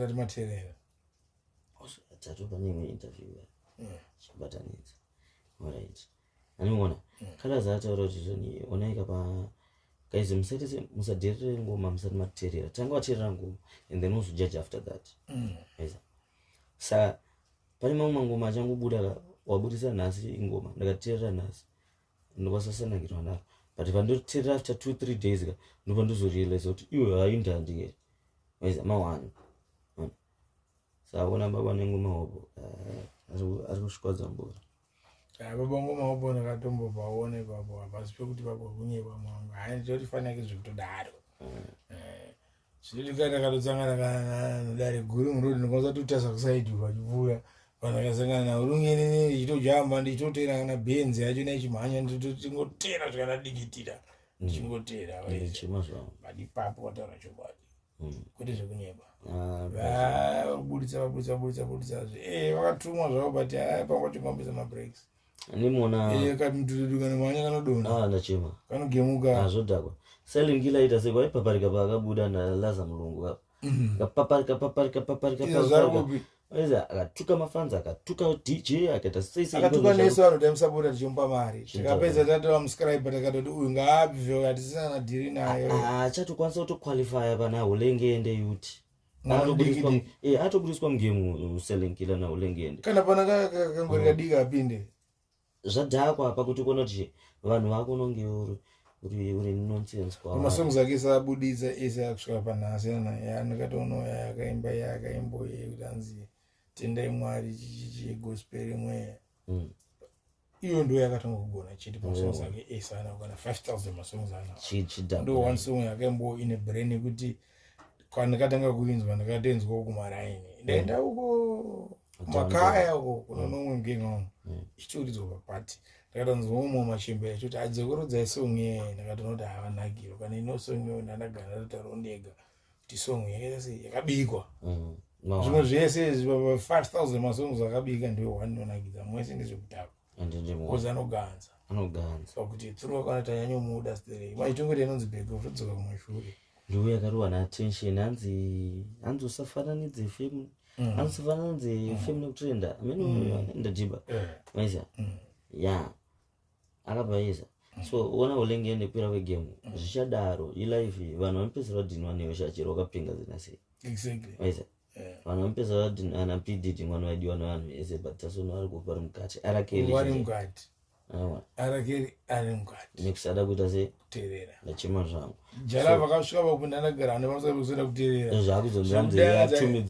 atati material tatu pane interview chibatanidza alright anoona kala zataura kuti zvoni onaika pa guys musadherere ngoma musati material tanga waterera ngoma and then uzojudge after that yes sa pane mamwe ngoma achangobuda wabudisa nhasi ingoma ndakaterera nhasi ndokwasasanangirwa nayo but pandoterera after 2-3 days ndipo ndozorealize kuti iwe haindandike yes mawani saona baba nengoma hobo ari kusvikwadza mbora baba ngoma hobo ndakatombo paone baba basi pekuti baba kunyekwa mwangu hayi ndoti fanake zvekutodaro zviri kana katotsangana kana dare guru murodi ndikwanisa tutasa kusaidi pachipfuura vanhu vakasangana na urungene ichitojamba ndichitotera kana benzi yacho nechimhanya nditingotera zvakanadikitira ndichingotera badi papo wataura chokwadi kuti zvekunyeba buditsa vakatumwa zvavo but pangachingambisa mabreaks nimona kamdudukana mhanya kanodonha ndachema kanogemuka zvodhakwa selingila ita sekwa ipaparika pakabuda nalaza mulungu kapaparika Weza akatuka mafanza akatuka DJ akaita sisi akatuka neso anotamsapota tichompa mari tikapedza tatoa subscribe takatoti uyu ngaabve atisina na diri nayo chatokwanisa kuto qualify pana ulengende yuti atobudiswa mugemu selling killer na ulengende kana pana kangorika dika apinde zvadhakwa apa kuti kuona kuti vanhu vako nonge uri nonsense kwa masongs ake sabudisa ese akusvika panhasi yanakatoona yakaimba yakaimbo yekutanzi tendai mwari chigospel mweya iyo ndo yakatanga kugona chiti pasongs ake ese ana kana 5000 masongs ana ndo one song yakaimbo ine brain kuti kana ndakatanga kuinzwa ndakatenzwa kumaraini ndaenda uko makaya uko kuna nomwe mgenga ichituridzwa papati ndakatanzwa umwe machimbo yacho kuti adzokorodza song ye ndakatonoti havanakiro kana ino song yo ndandagara kutaura ndega kuti song yakabikwa zvimwe zvese 5000 masongs akabika ndiyo wanonakidza mwese ndezvekutaka koza anoganza so kuti tsuro kana tanyanyomuda stere maitongoti anonzi bheke utodzoka kumashure ndiwe akaruwa na attention hanzi usafananidze film hanzifananidze film nekutrenda amene ndajiba maisa ya akabaisa so ona ulengende kwira kwegame zvichadaro ilive vanhu vanopedzera dinwa newe shachiro wakapinga zinase exactly maisa vanhu vanopedzera dinwa ana PDD mwana wadiwa navanhu ese but tasono ari kupari mukati arakeli wari mukati arakeli ari mukati nekusada kuita se kuterera ndachema zvangu jala vakasvika vakunda ndagara ane vanosada kuterera zvakuzondanze ya